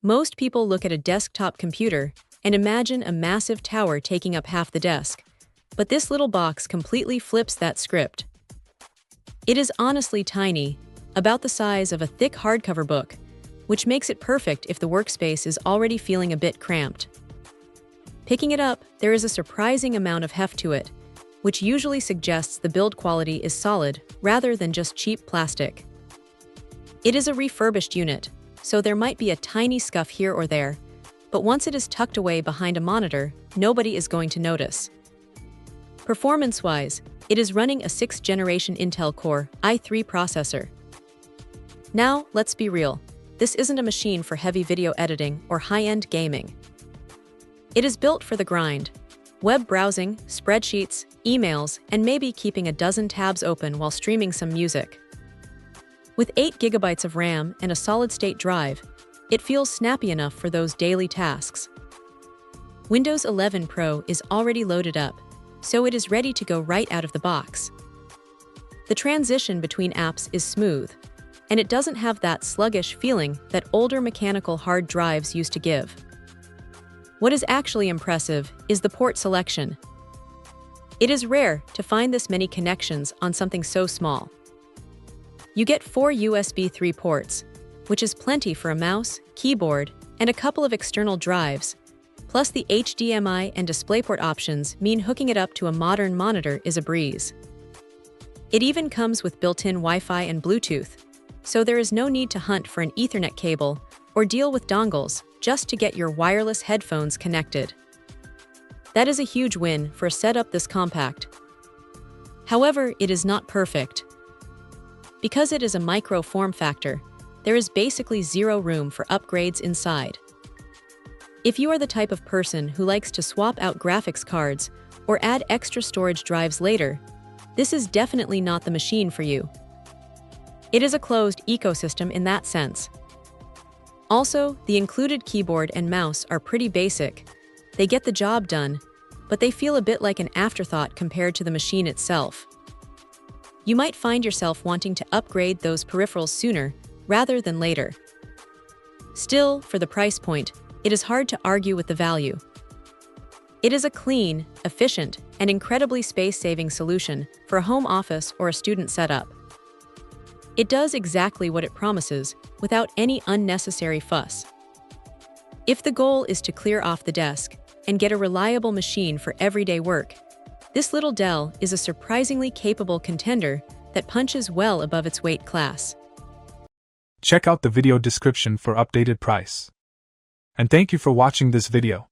Most people look at a desktop computer and imagine a massive tower taking up half the desk, but this little box completely flips that script. It is honestly tiny, about the size of a thick hardcover book, which makes it perfect if the workspace is already feeling a bit cramped. Picking it up, there is a surprising amount of heft to it, which usually suggests the build quality is solid rather than just cheap plastic. It is a refurbished unit, so there might be a tiny scuff here or there, but once it is tucked away behind a monitor, nobody is going to notice. Performance-wise, it is running a 6th generation Intel Core i3 processor. Now, let's be real, this isn't a machine for heavy video editing or high-end gaming. It is built for the grind: web browsing, spreadsheets, emails, and maybe keeping a dozen tabs open while streaming some music. With 8 GB of RAM and a solid-state drive, it feels snappy enough for those daily tasks. Windows 11 Pro is already loaded up, so it is ready to go right out of the box. The transition between apps is smooth, and it doesn't have that sluggish feeling that older mechanical hard drives used to give. What is actually impressive is the port selection. It is rare to find this many connections on something so small. You get 4 USB 3 ports, which is plenty for a mouse, keyboard, and a couple of external drives, plus the HDMI and DisplayPort options mean hooking it up to a modern monitor is a breeze. It even comes with built-in Wi-Fi and Bluetooth, so there is no need to hunt for an Ethernet cable or deal with dongles just to get your wireless headphones connected. That is a huge win for a setup this compact. However, it is not perfect. Because it is a micro form factor, there is basically zero room for upgrades inside. If you are the type of person who likes to swap out graphics cards or add extra storage drives later, this is definitely not the machine for you. It is a closed ecosystem in that sense. Also, the included keyboard and mouse are pretty basic. They get the job done, but they feel a bit like an afterthought compared to the machine itself. You might find yourself wanting to upgrade those peripherals sooner rather than later. Still, for the price point, it is hard to argue with the value. It is a clean, efficient, and incredibly space-saving solution for a home office or a student setup. It does exactly what it promises without any unnecessary fuss. If the goal is to clear off the desk and get a reliable machine for everyday work, this little Dell is a surprisingly capable contender that punches well above its weight class. Check out the video description for updated price. And thank you for watching this video.